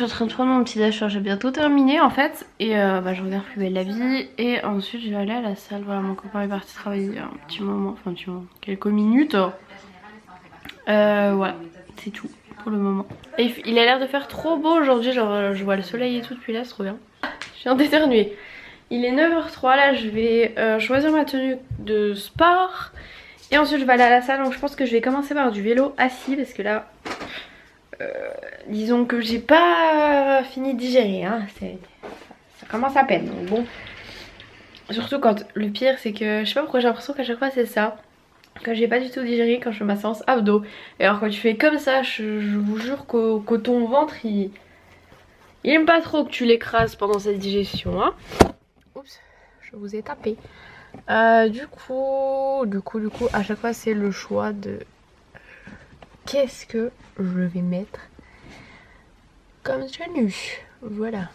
suis en train de prendre mon petit déj, j'ai bientôt terminé en fait. Et je regarde Plus belle la vie. Et ensuite je vais aller à la salle. Voilà, mon copain est parti travailler un petit moment, enfin un petit moment, quelques minutes. Voilà, c'est tout pour le moment. Et il a l'air de faire trop beau aujourd'hui, genre je vois le soleil et tout depuis là, c'est trop bien. Je viens d'éternuer. Il est 9h03, là je vais choisir ma tenue de sport. Et ensuite je vais aller à la salle, donc je pense que je vais commencer par du vélo assis parce que là... disons que j'ai pas fini de digérer, hein. Ça commence à peine, donc bon. Surtout quand le pire c'est que je sais pas pourquoi j'ai l'impression qu'à chaque fois c'est ça. Que j'ai pas du tout digéré quand je fais ma séance abdos. Et alors quand tu fais comme ça, je vous jure que ton ventre il aime pas trop que tu l'écrases pendant cette digestion, hein. Oups, je vous ai tapé. Du coup, à chaque fois c'est le choix de qu'est-ce que je vais mettre comme tenue. Voilà.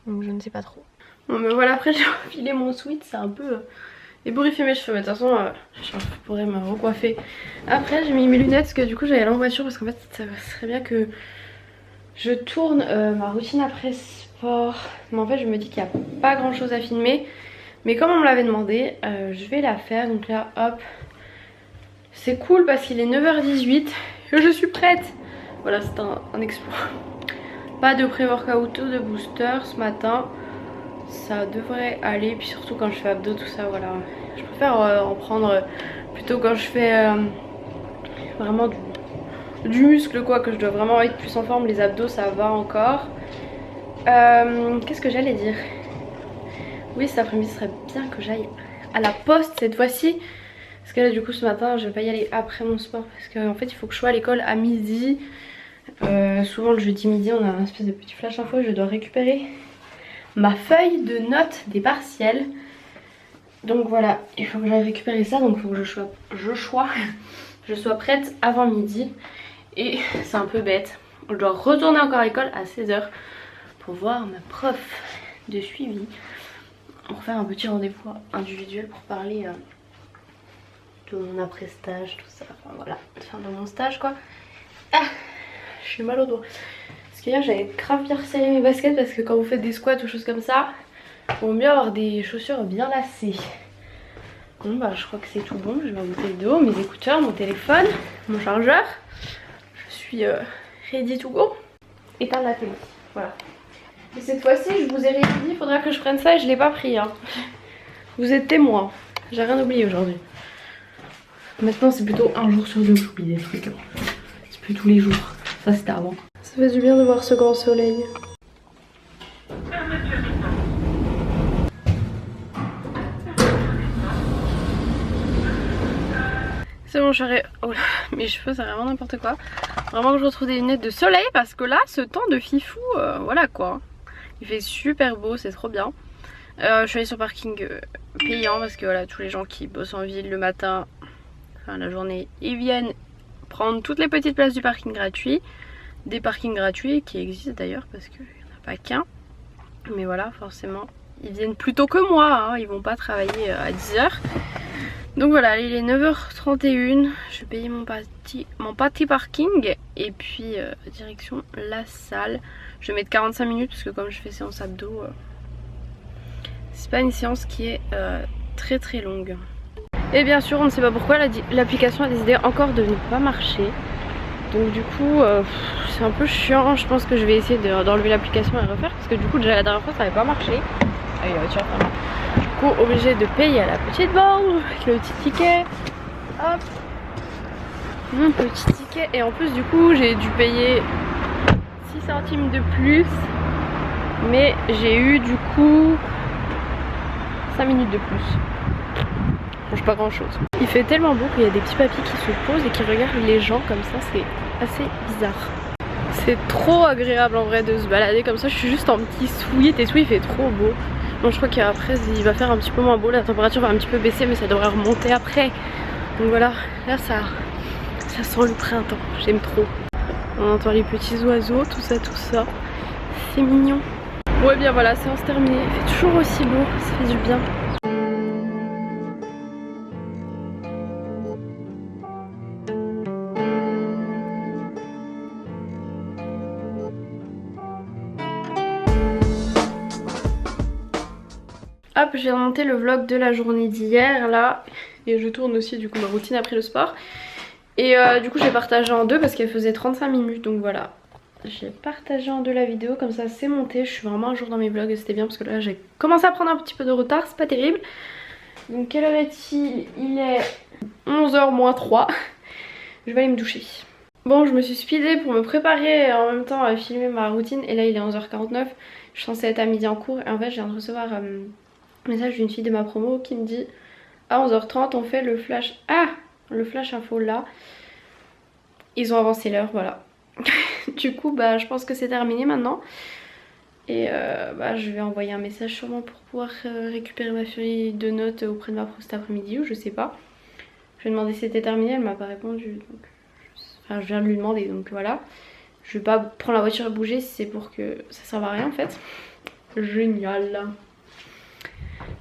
Donc je ne sais pas trop. Bon mais voilà, après j'ai enfilé mon sweat, c'est un peu ébouriffé mes cheveux. Mais de toute façon, je pourrais me recoiffer. Après j'ai mis mes lunettes parce que du coup j'allais aller en voiture parce qu'en fait ça serait bien que je tourne ma routine après sport. Mais en fait je me dis qu'il n'y a pas grand chose à filmer. Mais comme on me l'avait demandé, je vais la faire. Donc là hop, c'est cool parce qu'il est 9h18 et je suis prête. Voilà, c'est un exploit. Pas de pré-workout ou de booster ce matin. Ça devrait aller. Puis surtout quand je fais abdos, tout ça, voilà. Je préfère en prendre plutôt quand je fais vraiment du muscle, quoi. Que je dois vraiment être plus en forme. Les abdos, ça va encore. Qu'est-ce que j'allais dire? Oui, cet après-midi, ce serait bien que j'aille à la poste cette fois-ci. Parce que là, du coup, ce matin, je vais pas y aller après mon sport. Parce qu'en fait, il faut que je sois à l'école à midi. Souvent le jeudi midi on a un espèce de petit flash info, je dois récupérer ma feuille de notes des partiels. Donc voilà, il faut que j'aille récupérer ça, donc il faut que je sois prête avant midi. Et c'est un peu bête, je dois retourner encore à l'école à 16h pour voir ma prof de suivi. Pour faire un petit rendez-vous individuel pour parler de mon après-stage, tout ça. Enfin voilà, de fin de mon stage quoi. Ah, je suis mal au doigt. Parce qu'hier j'avais grave bien resserré mes baskets parce que quand vous faites des squats ou choses comme ça, il vaut mieux avoir des chaussures bien lacées. Bon bah je crois que c'est tout bon. Je vais ma bouteille d'eau, mes écouteurs, mon téléphone, mon chargeur. Je suis ready to go. Éteindre la télé, voilà. Et cette fois-ci je vous ai rien dit, il faudra que je prenne ça et je l'ai pas pris hein. Vous êtes témoins, j'ai rien oublié aujourd'hui. Maintenant c'est plutôt un jour sur deux que j'oublie des trucs. C'est plus tous les jours, ça c'était avant. Ça fait du bien de voir ce grand soleil. C'est bon, j'arrive. Oh là, mes cheveux, c'est vraiment n'importe quoi. Vraiment que je retrouve des lunettes de soleil parce que là, ce temps de fifou, voilà quoi. Il fait super beau, c'est trop bien. Je suis allée sur parking payant parce que voilà, tous les gens qui bossent en ville le matin, enfin la journée, ils viennent prendre toutes les petites places du parking gratuit. Des parkings gratuits qui existent d'ailleurs parce qu'il n'y en a pas qu'un. Mais voilà, forcément, ils viennent plus tôt que moi, hein, ils vont pas travailler à 10h. Donc voilà, il est 9h31, je vais payer mon petit parking et puis direction la salle. Je vais mettre 45 minutes parce que comme je fais séance abdos, c'est pas une séance qui est très très longue. Et bien sûr, on ne sait pas pourquoi l'application a décidé encore de ne pas marcher. Donc du coup, c'est un peu chiant. Je pense que je vais essayer d'enlever l'application et refaire parce que du coup déjà la dernière fois ça n'avait pas marché. Ah, il y a la voiture, vraiment. Du coup, obligé de payer à la petite borne avec le petit ticket. Hop, mon petit ticket. Et en plus du coup j'ai dû payer 6 centimes de plus. Mais j'ai eu du coup 5 minutes de plus. Ça change pas grand chose. Il fait tellement beau qu'il y a des petits papis qui se posent et qui regardent les gens comme ça, c'est assez bizarre. C'est trop agréable en vrai de se balader comme ça. Je suis juste en petit sweat et tout, il fait trop beau. Bon, je crois qu'après il va faire un petit peu moins beau, la température va un petit peu baisser mais ça devrait remonter après. Donc voilà, là ça sent le printemps, j'aime trop. On entend les petits oiseaux, tout ça, c'est mignon. Bon et bien voilà, séance terminée, il fait toujours aussi beau, ça fait du bien. hop, je viens de monter le vlog de la journée d'hier là. Et je tourne aussi du coup ma routine après le sport. Et du coup j'ai partagé en deux parce qu'elle faisait 35 minutes, donc voilà. J'ai partagé en deux la vidéo, comme ça c'est monté. Je suis vraiment un jour dans mes vlogs et c'était bien parce que là j'ai commencé à prendre un petit peu de retard, c'est pas terrible. Donc quelle heure est-il? Il est 11h moins 3. Je vais aller me doucher. Bon, je me suis speedée pour me préparer en même temps à filmer ma routine. Et là il est 11h49. Je suis censée être à midi en cours. Et en fait je viens de recevoir un message d'une fille de ma promo qui me dit à 11h30 on fait le flash. Ah, le flash info là. Ils ont avancé l'heure, voilà. Du coup bah je pense que c'est terminé maintenant. Et bah je vais envoyer un message sûrement pour pouvoir récupérer ma feuille de notes auprès de ma prof cet après-midi, ou je sais pas. Je lui ai demandé si c'était terminé, elle m'a pas répondu. Donc, enfin je viens de lui demander, donc voilà. Je vais pas prendre la voiture et bouger si c'est pour que ça serve à rien en fait. Génial.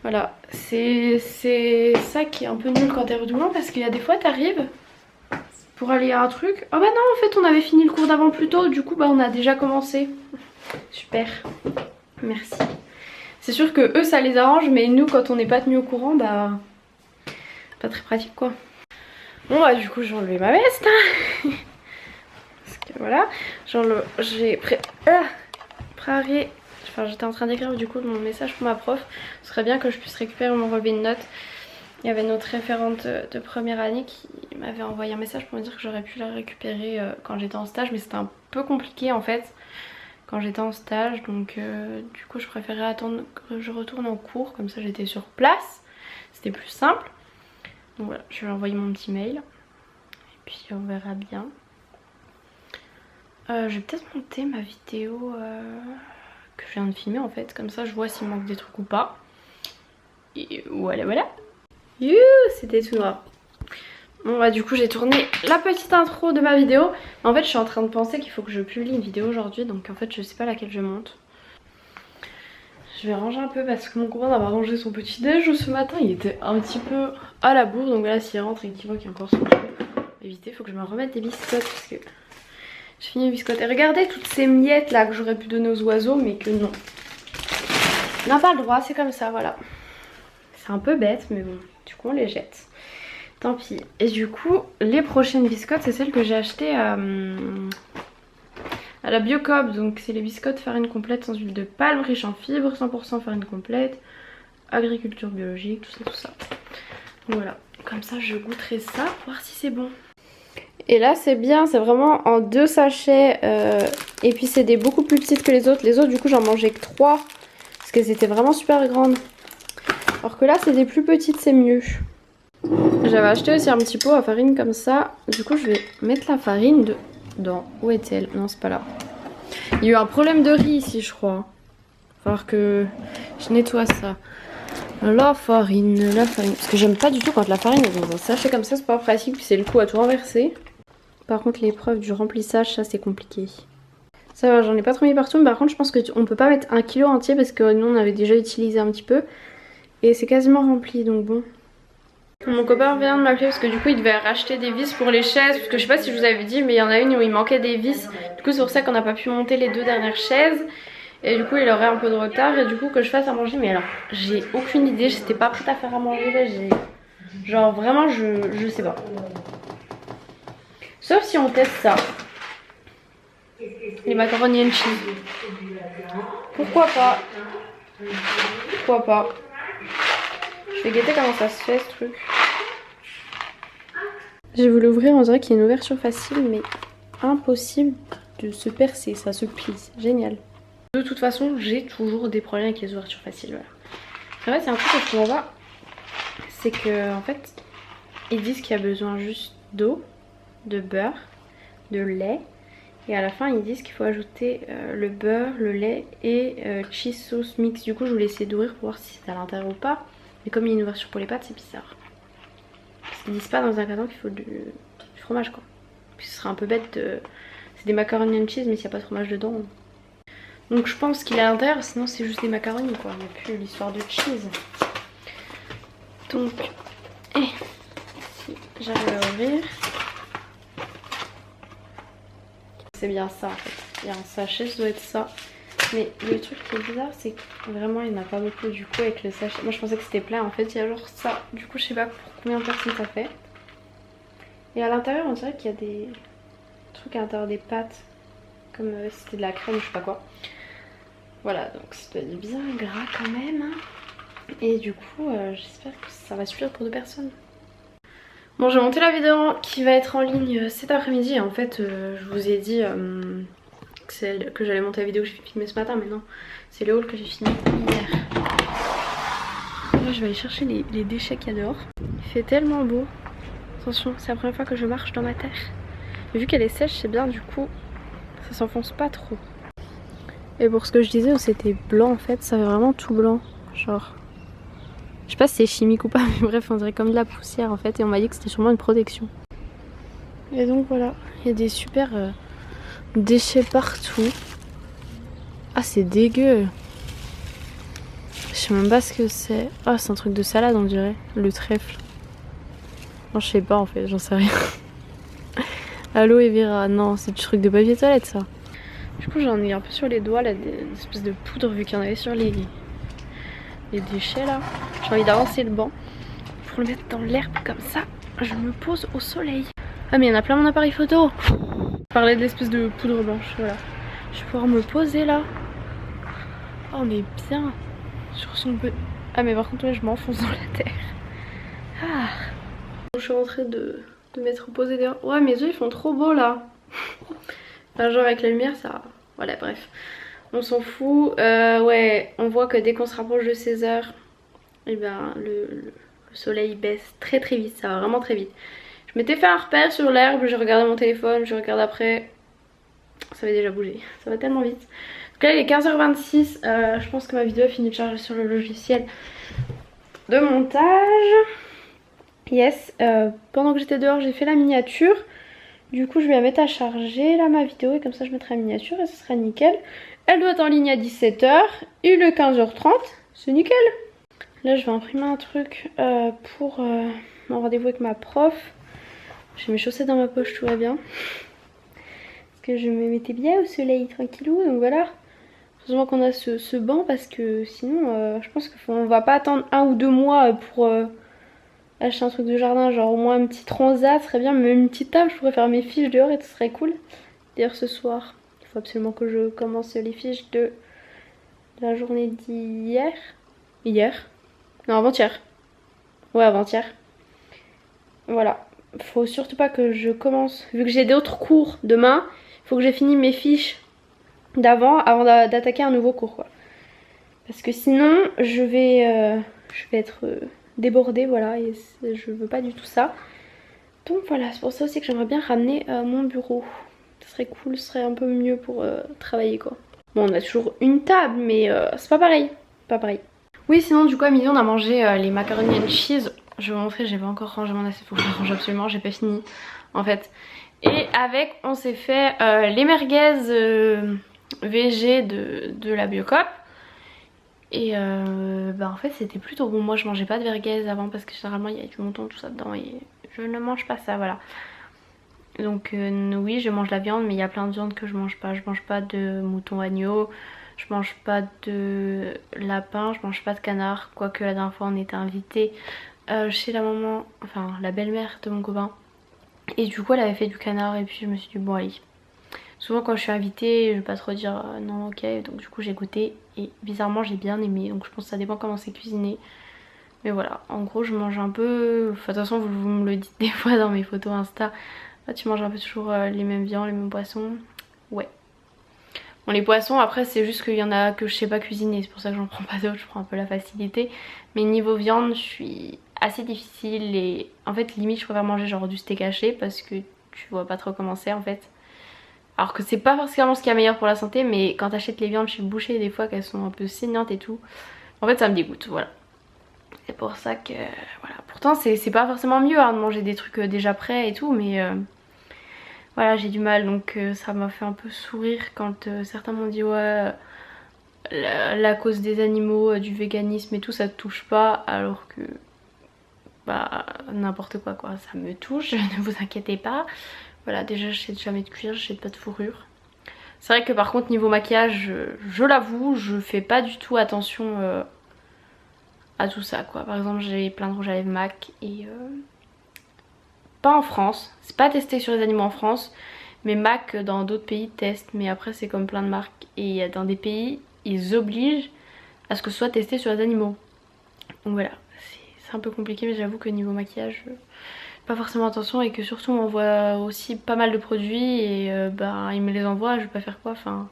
Voilà, c'est ça qui est un peu nul quand t'es redoublant, parce qu'il y a des fois t'arrives pour aller à un truc. Oh bah non, en fait on avait fini le cours d'avant plus tôt, du coup bah on a déjà commencé. Super, merci. C'est sûr que eux ça les arrange, mais nous quand on n'est pas tenu au courant, bah pas très pratique quoi. Bon bah du coup j'ai enlevé ma veste hein. Parce que voilà, j'ai préparé. Enfin j'étais en train d'écrire du coup mon message pour ma prof. Ce serait bien que je puisse récupérer mon relevé de notes. Il y avait notre référente de première année qui m'avait envoyé un message pour me dire que j'aurais pu la récupérer quand j'étais en stage, mais c'était un peu compliqué en fait quand j'étais en stage, donc du coup je préférais attendre que je retourne en cours, comme ça j'étais sur place, c'était plus simple. Donc voilà, je vais envoyer mon petit mail et puis on verra bien. Je vais peut-être monter ma vidéo que je viens de filmer en fait, comme ça je vois s'il manque des trucs ou pas. Et voilà voilà. Youhou, c'était tout noir. Bon bah du coup j'ai tourné la petite intro de ma vidéo. En fait je suis en train de penser qu'il faut que je publie une vidéo aujourd'hui, donc en fait je sais pas laquelle je monte. Je vais ranger un peu parce que mon copain n'a pas rangé son petit déj ce matin, il était un petit peu à la bourre, donc là s'il rentre et qu'il voit qu'il y a encore son truc, éviter, faut que je me remette des biscottes parce que j'ai fini les biscottes. Et regardez toutes ces miettes là que j'aurais pu donner aux oiseaux mais que non. On n'a pas le droit, c'est comme ça, voilà. C'est un peu bête mais bon, du coup on les jette. Tant pis. Et du coup, les prochaines biscottes, c'est celles que j'ai achetées à la Biocoop. Donc c'est les biscottes farine complète sans huile de palme, riche en fibres, 100% farine complète, agriculture biologique, tout ça, tout ça. Donc voilà, comme ça je goûterai ça, voir si c'est bon. Et là c'est bien, c'est vraiment en 2 sachets. Et puis c'est des beaucoup plus petites que les autres. Les autres du coup j'en mangeais que 3 parce qu'elles étaient vraiment super grandes. Alors que là c'est des plus petites, c'est mieux. J'avais acheté aussi un petit pot à farine comme ça. Du coup je vais mettre la farine dedans. Où est-elle? Non c'est pas là. Il y a eu un problème de riz ici je crois. Il va falloir que je nettoie ça. La farine. Parce que j'aime pas du tout quand la farine est dans un sachet comme ça, c'est pas pratique. Puis c'est le coup à tout renverser. Par contre l'épreuve du remplissage, ça c'est compliqué. Ça va, j'en ai pas trop mis partout. Mais par contre je pense qu'on peut pas mettre 1 kilo entier parce que nous on avait déjà utilisé un petit peu. Et c'est quasiment rempli donc bon. Mon copain vient de m'appeler parce que du coup il devait racheter des vis pour les chaises. Parce que je sais pas si je vous avais dit mais il y en a une où il manquait des vis. Du coup c'est pour ça qu'on n'a pas pu monter les 2 dernières chaises. Et du coup il aurait un peu de retard et du coup que je fasse à manger. Mais alors j'ai aucune idée, j'étais pas prête à faire à manger là. Genre vraiment je sais pas. Sauf si on teste ça. Les macaroni and cheese. Pourquoi pas? Pourquoi pas? Je vais guetter comment ça se fait ce truc. J'ai voulu ouvrir, on dirait qu'il y a une ouverture facile mais impossible de se percer, ça se plie, génial. De toute façon j'ai toujours des problèmes avec les ouvertures faciles, voilà. En fait c'est un truc que je comprends pas, c'est que en fait ils disent qu'il y a besoin juste d'eau, de beurre, de lait et à la fin ils disent qu'il faut ajouter le beurre, le lait et cheese sauce mix. Du coup je voulais essayer d'ouvrir pour voir si c'est à l'intérieur ou pas, mais comme il y a une ouverture pour les pâtes c'est bizarre. Ils disent pas dans un carton qu'il faut du fromage quoi. Puis ce serait un peu bête de... C'est des macaroni and cheese mais s'il n'y a pas de fromage dedans. Donc je pense qu'il est à l'intérieur, sinon c'est juste des macaronis quoi. Il n'y a plus l'histoire de cheese. Donc, si j'arrive à ouvrir. C'est bien ça en fait. Il y a un sachet, ça doit être ça. Mais le truc qui est bizarre, c'est que vraiment il n'y en a pas beaucoup du coup avec le sachet. Moi je pensais que c'était plein, en fait il y a genre ça. Du coup je sais pas pour combien de personnes ça fait. Et à l'intérieur on dirait qu'il y a des trucs à l'intérieur des pâtes. Comme si c'était de la crème ou je sais pas quoi. Voilà, donc ça doit être bien gras quand même. Hein. Et du coup j'espère que ça va suffire pour 2 personnes. Bon, j'ai monté la vidéo qui va être en ligne cet après-midi. En fait je vous ai dit que j'allais monter la vidéo que j'ai filmée ce matin, mais non, c'est le haul que j'ai fini hier. Là je vais aller chercher les déchets qu'il y a dehors. Il fait tellement beau. Attention, c'est la première fois que je marche dans ma terre. Et vu qu'elle est sèche, c'est bien, du coup ça s'enfonce pas trop. Et pour ce que je disais où c'était blanc en fait, ça fait vraiment tout blanc. Genre, je sais pas si c'est chimique ou pas, mais bref, on dirait comme de la poussière en fait. Et on m'a dit que c'était sûrement une protection. Et donc voilà, il y a des super déchets partout. Ah, c'est dégueu. Je sais même pas ce que c'est. Ah, c'est un truc de salade on dirait, le trèfle. Non, je sais pas en fait, j'en sais rien. Aloe vera, non, c'est du truc de papier toilette ça. Du coup j'en ai un peu sur les doigts là, des espèces de poudre vu qu'il y en avait sur les déchets là. J'ai envie d'avancer le banc pour le mettre dans l'herbe comme ça. Je me pose au soleil. Ah mais il y en a plein mon appareil photo. Je parlais de l'espèce de poudre blanche, voilà. Je vais pouvoir me poser là. Oh on est bien sur son peu. Ah mais par contre ouais, je m'enfonce dans la terre. Ah. Je suis en train de m'être posée dehors. Ouais mes yeux ils font trop beau là. Enfin, genre avec la lumière ça... Voilà bref. On s'en fout. Ouais on voit que dès qu'on se rapproche de 16h, et ben le soleil baisse très très vite. Ça va vraiment très vite. Je m'étais fait un repère sur l'herbe, j'ai regardé mon téléphone, je regarde après. Ça avait déjà bougé. Ça va tellement vite. Donc là il est 15h26. Je pense que ma vidéo a fini de charger sur le logiciel de montage. Yes. Pendant que j'étais dehors j'ai fait la miniature. Du coup je vais la mettre à charger là ma vidéo et comme ça je mettrai la miniature et ce sera nickel. Elle doit être en ligne à 17h. Il est 15h30. C'est nickel. Là je vais imprimer un truc pour mon rendez-vous avec ma prof. J'ai mes chaussettes dans ma poche, tout va bien. Parce que je me mettais bien au soleil tranquillou, donc voilà. Heureusement qu'on a ce banc parce que sinon je pense qu'on va pas attendre 1 ou 2 mois pour acheter un truc de jardin. Genre au moins un petit transat serait bien, même une petite table, je pourrais faire mes fiches dehors et ce serait cool. D'ailleurs ce soir, il faut absolument que je commence les fiches de la journée d'hier. Hier? Non, avant-hier. Ouais, avant-hier. Voilà. Faut surtout pas que je commence. Vu que j'ai d'autres cours demain, il faut que j'ai fini mes fiches d'avant avant d'attaquer un nouveau cours quoi. Parce que sinon je vais être débordée, voilà, et je veux pas du tout ça. Donc voilà, c'est pour ça aussi que j'aimerais bien ramener mon bureau. Ce serait cool, ce serait un peu mieux pour travailler quoi. Bon, on a toujours une table, mais c'est pas pareil. Pas pareil. Oui, sinon du coup à midi on a mangé les macaroni and cheese. Je vais vous montrer, j'ai pas encore rangé mon assiette, faut que je la range absolument, j'ai pas fini en fait. Et avec on s'est fait les merguez VG de la Biocoop. Et bah en fait c'était plutôt bon. Moi je mangeais pas de merguez avant parce que généralement il y a du mouton tout ça dedans et je ne mange pas ça, voilà. Donc oui je mange la viande mais il y a plein de viandes que je mange pas. Je mange pas de mouton agneau, je mange pas de lapin, je mange pas de canard. Quoique la dernière fois on était invité chez la maman, enfin la belle-mère de mon copain. Et du coup elle avait fait du canard et puis je me suis dit bon allez. Souvent quand je suis invitée je vais pas trop dire non ok, donc du coup j'ai goûté et bizarrement j'ai bien aimé. Donc je pense que ça dépend comment c'est cuisiné. Mais voilà, en gros je mange un peu, enfin, de toute façon vous me le dites des fois dans mes photos Insta. Là tu manges un peu toujours les mêmes viandes, les mêmes poissons. Ouais. Bon les poissons après c'est juste qu'il y en a que je sais pas cuisiner, c'est pour ça que j'en prends pas d'autres, je prends un peu la facilité. Mais niveau viande je suis assez difficile et en fait limite je préfère manger genre du steak haché parce que tu vois pas trop comment c'est en fait. Alors que c'est pas forcément ce qui est meilleur pour la santé, mais quand t'achètes les viandes chez le boucher des fois qu'elles sont un peu saignantes et tout, en fait ça me dégoûte, voilà. C'est pour ça que voilà, pourtant c'est pas forcément mieux hein, de manger des trucs déjà prêts et tout, mais voilà j'ai du mal. Donc ça m'a fait un peu sourire quand certains m'ont dit ouais la cause des animaux, du véganisme et tout ça te touche pas, alors que bah n'importe quoi quoi, ça me touche, ne vous inquiétez pas. Voilà, déjà j'achète jamais de cuir, j'achète pas de fourrure. C'est vrai que par contre niveau maquillage, je l'avoue, je fais pas du tout attention à tout ça quoi. Par exemple j'ai plein de rouge à lèvres MAC et pas en France, c'est pas testé sur les animaux en France, mais MAC dans d'autres pays testent, mais après c'est comme plein de marques et dans des pays ils obligent à ce que ce soit testé sur les animaux. Donc voilà, c'est un peu compliqué mais j'avoue que niveau maquillage pas forcément attention et que surtout on m'envoie aussi pas mal de produits et bah ils me les envoient, je vais pas faire quoi, enfin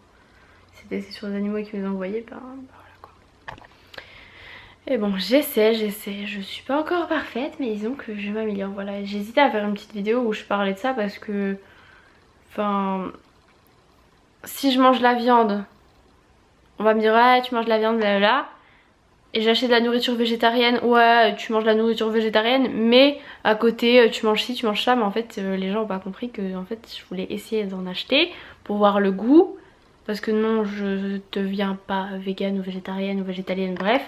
c'est testé sur les animaux et qu'ils me les envoyaient, bah voilà quoi. Et bon j'essaie, je suis pas encore parfaite mais disons que je m'améliore, voilà. J'hésitais à faire une petite vidéo où je parlais de ça parce que enfin si je mange la viande on va me dire ouais tu manges de la viande blablabla et j'achète de la nourriture végétarienne, ouais tu manges de la nourriture végétarienne mais à côté tu manges ci, tu manges ça, mais en fait les gens ont pas compris que en fait je voulais essayer d'en acheter pour voir le goût parce que non je deviens pas végane ou végétarienne ou végétalienne bref,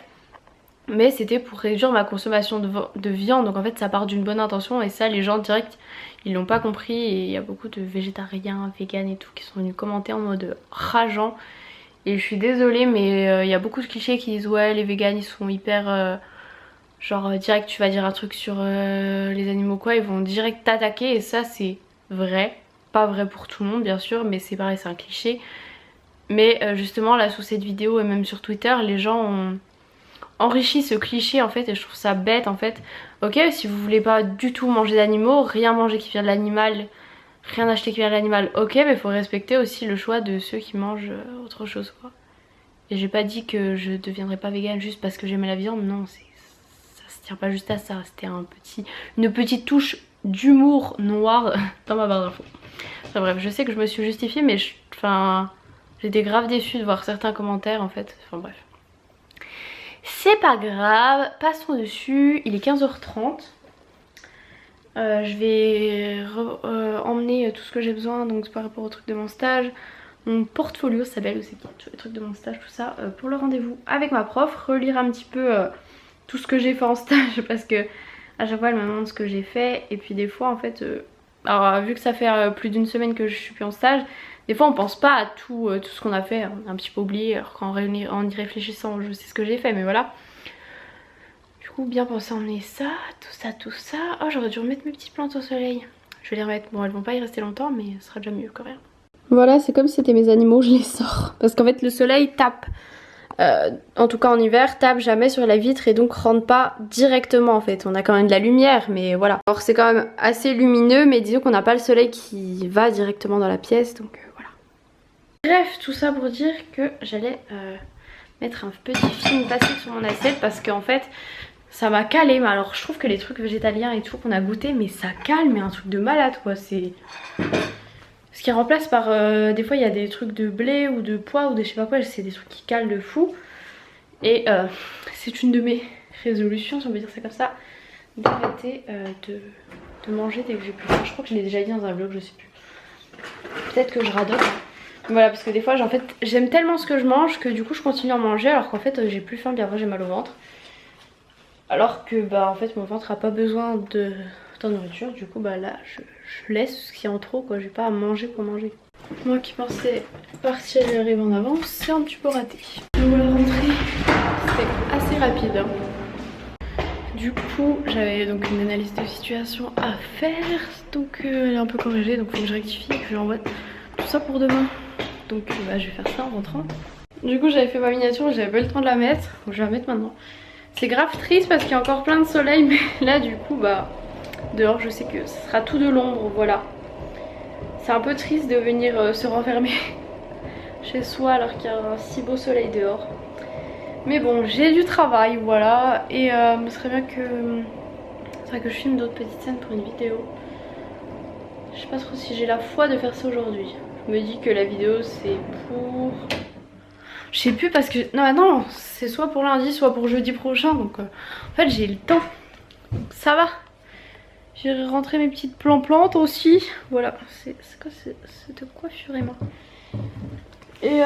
mais c'était pour réduire ma consommation de viande, donc en fait ça part d'une bonne intention et ça les gens direct ils l'ont pas compris et il y a beaucoup de végétariens, véganes et tout qui sont venus commenter en mode rageant. Et je suis désolée mais il y a beaucoup de clichés qui disent ouais les véganes ils sont hyper genre direct tu vas dire un truc sur les animaux quoi, ils vont direct t'attaquer et ça c'est vrai. Pas vrai pour tout le monde bien sûr mais c'est pareil c'est un cliché. Mais justement là sous cette vidéo et même sur Twitter les gens ont enrichi ce cliché en fait et je trouve ça bête en fait. Ok si vous voulez pas du tout manger d'animaux, rien manger qui vient de l'animal, rien acheter qui vient de l'animal, ok mais faut respecter aussi le choix de ceux qui mangent autre chose quoi. Et j'ai pas dit que je deviendrais pas végane juste parce que j'aimais la viande, non ça se tient pas juste à ça, c'était une petite touche d'humour noir dans ma barre d'infos. Enfin bref, je sais que je me suis justifiée mais j'étais grave déçue de voir certains commentaires en fait, enfin bref. C'est pas grave, passons dessus, il est 15h30. Je vais emmener tout ce que j'ai besoin donc par rapport au truc de mon stage. Mon portfolio s'appelle, où c'est qu'il y a tous les trucs de mon stage, tout ça, pour le rendez-vous avec ma prof. Relire un petit peu tout ce que j'ai fait en stage parce que à chaque fois elle me demande ce que j'ai fait. Et puis des fois en fait, alors vu que ça fait plus d'une semaine que je suis plus en stage, des fois on pense pas à tout ce qu'on a fait, on a un petit peu oublié, alors qu'en y réfléchissant je sais ce que j'ai fait mais voilà. Du coup bien penser à emmener ça, tout ça. Oh j'aurais dû remettre mes petites plantes au soleil. Je vais les remettre, bon elles vont pas y rester longtemps mais ce sera déjà mieux quand même. Voilà c'est comme si c'était mes animaux, je les sors. Parce qu'en fait le soleil tape, en tout cas en hiver, tape jamais sur la vitre et donc rentre pas directement en fait. On a quand même de la lumière mais voilà. Alors c'est quand même assez lumineux mais disons qu'on n'a pas le soleil qui va directement dans la pièce donc voilà. Bref tout ça pour dire que j'allais mettre un petit film passé sur mon assiette parce qu'en fait ça m'a calé. Mais alors je trouve que les trucs végétaliens et tout qu'on a goûté mais ça cale mais un truc de malade quoi. C'est ce qui remplace par des fois il y a des trucs de blé ou de pois ou de je sais pas quoi, c'est des trucs qui calent de fou. Et c'est une de mes résolutions si on peut dire ça comme ça, d'arrêter de manger dès que j'ai plus faim. Je crois que je l'ai déjà dit dans un vlog, je sais plus. Peut-être que je radote. Voilà parce que des fois en fait j'aime tellement ce que je mange que du coup je continue à manger alors qu'en fait j'ai plus faim bien après j'ai mal au ventre. Alors que bah en fait mon ventre a pas besoin de nourriture, du coup bah là je laisse ce qui est en trop quoi, j'ai pas à manger pour manger. Moi qui pensais partir et arriver en avance, c'est un petit peu raté. Donc la rentrée c'était assez rapide hein. Du coup j'avais donc une analyse de situation à faire, donc elle est un peu corrigée donc faut que je rectifie et que je l'envoie tout ça pour demain. Donc bah, je vais faire ça en rentrant. Du coup j'avais fait ma miniature, j'avais pas eu le temps de la mettre, donc je vais la mettre maintenant. C'est grave triste parce qu'il y a encore plein de soleil mais là du coup bah dehors je sais que ce sera tout de l'ombre, voilà. C'est un peu triste de venir se renfermer chez soi alors qu'il y a un si beau soleil dehors. Mais bon j'ai du travail voilà et ce serait bien que je filme d'autres petites scènes pour une vidéo. Je sais pas trop si j'ai la foi de faire ça aujourd'hui. Je me dis que la vidéo c'est pour... Je sais plus parce que... Non, c'est soit pour lundi soit pour jeudi prochain donc en fait j'ai le temps. Donc ça va. J'ai rentré mes petites plantes aussi. Voilà, c'est quoi cette coiffure Emma. Et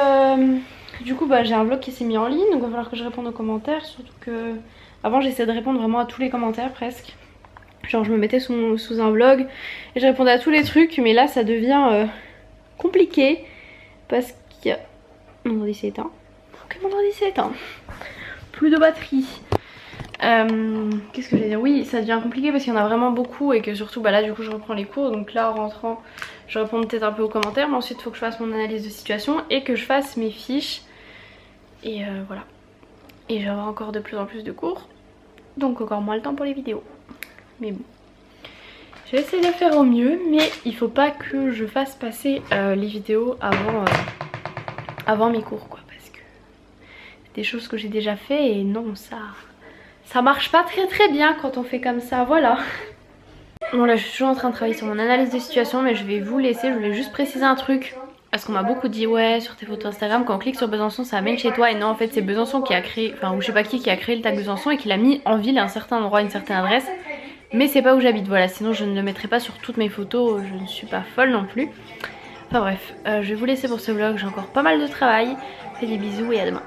du coup bah j'ai un vlog qui s'est mis en ligne donc il va falloir que je réponde aux commentaires. Surtout que avant j'essayais de répondre vraiment à tous les commentaires presque. Genre je me mettais sous un vlog et je répondais à tous les trucs mais là ça devient compliqué. parce qu'il y a... Mon ordi s'est éteint. Ok, mon ordi s'est éteint. Plus de batterie. Qu'est-ce que j'allais dire? Oui, ça devient compliqué parce qu'il y en a vraiment beaucoup et que surtout bah là du coup je reprends les cours, donc là en rentrant je réponds peut-être un peu aux commentaires, mais ensuite il faut que je fasse mon analyse de situation et que je fasse mes fiches et voilà. Et je vais avoir encore de plus en plus de cours, donc encore moins le temps pour les vidéos, mais bon. Je vais essayer de faire au mieux, mais il faut pas que je fasse passer les vidéos avant mes cours quoi, parce que c'est des choses que j'ai déjà fait et non, ça marche pas très bien quand on fait comme ça, voilà. Bon là je suis toujours en train de travailler sur mon analyse de situation, mais je vais vous laisser. Je voulais juste préciser un truc, parce qu'on m'a beaucoup dit ouais sur tes photos Instagram quand on clique sur Besançon ça amène chez toi, et non en fait c'est Besançon qui a créé, enfin ou je sais pas qui a créé le tag Besançon et qui l'a mis en ville à un certain endroit, une certaine adresse, mais c'est pas où j'habite, voilà, sinon je ne le mettrai pas sur toutes mes photos, je ne suis pas folle non plus. Enfin bref, je vais vous laisser pour ce vlog, j'ai encore pas mal de travail, faites des bisous et à demain.